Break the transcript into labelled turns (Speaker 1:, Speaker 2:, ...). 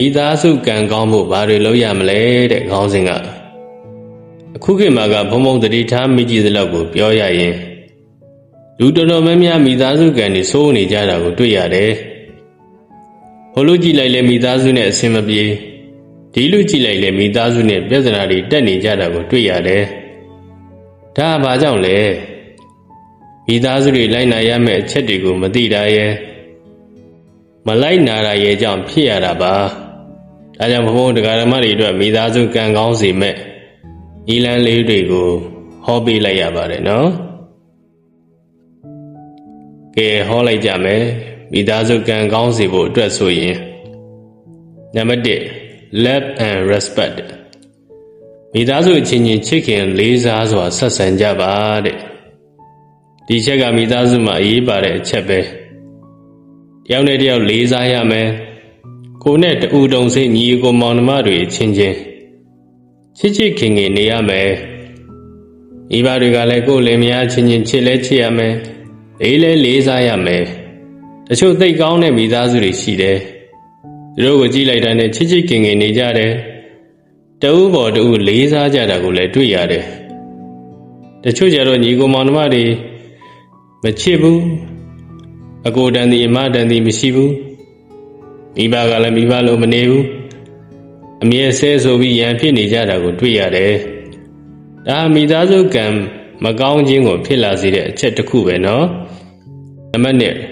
Speaker 1: မိသားစုကံကောင်းဖို့ဘာတွေလုပ်ရမလဲတဲ့ခေါင်းစဉ်ကအခုခေတ်မှာကဘုံဘုံတတိထားမိကြည့်သလောက်ကိုပြောရရင်လူတော်တော်များများမိသားစုကံတွေစိုးနေကြတာကိုတွေ့ရတယ်။ဟိုလူကြည့်လိုက်လဲမိသားစုနဲ့အဆင်မပြေဒီလူကြည့်လိုက်လဲမိသားစုနဲ့ပြဿနာတွေတက်နေကြတာကိုတွေ့ရတယ်။ဒါဘာကြောင့်လဲမိသားစုတွေလိုက်နာရမယ့်အချက်တွေကိုမသိတာရဲ့မလိုက်နာတာရဲ့ကြောင့်ဖြစ်ရတာပါ။ဒါကြောင့်ဘုံတရားဓမ္မတွေအတွက်မိသားစုကံကောင်းစေမဲ့ဤလန်းလေးတွေကိုဟောပေးလိုက်ရပါတယ်နော်။ကဲဟောလိုက်ကြမယ်မိသားစုကံကောင်းစေဖို့အတွက်ဆိုရင်နံပါတ်1 love and respect မိသားစုအချင်းချင်းချစ်ခင်လေးစားစွာဆက်ဆံကြပါတဲ့ဒီချက်ကမိသားစုမှာအရေးပါတဲ့အချက်ပဲတယောက်နဲ့တယောက်လေးစားရမယ်ကိုနဲ့တူတုံစိတ်ညီကိုမောင်နှမတွေအချင်းချင်းချစ်ချစ်ခင်ခင်နေရမယ်မိဘတွေကလည်းကိုယ်လင်မယားချင်းချင်းချစ်လဲချစ်ရမယ်လေးစားရမယ်တချို့သိတ်ကောင်းတဲ့မိသားစုတွေရှိတယ်သူတို့ကိုကြည့်လိုက်တာနဲ့ချစ်ချစ်ခင်ခင်နေကြတယ်တဦးပေါ်တဦးလေးစားကြတာကိုလည်းတွေ့ရတယ်တချို့ကြတော့ညီကိုမောင်နှမတွေမချစ်ဘူးအကိုတန်ဒီအမတန်ဒီမရှိဘူးမိဘကလည်းမိဘလိုမနေဘူးအမြဲဆဲဆိုပြီးရန်ဖြစ်နေကြတာကိုတွေ့ရတယ်ဒါမိသားစုကံမကောင်းခြင်းကိုဖြစ်လာစေတဲ့အချက်တစ်ခုပဲနော်နံပါတ်1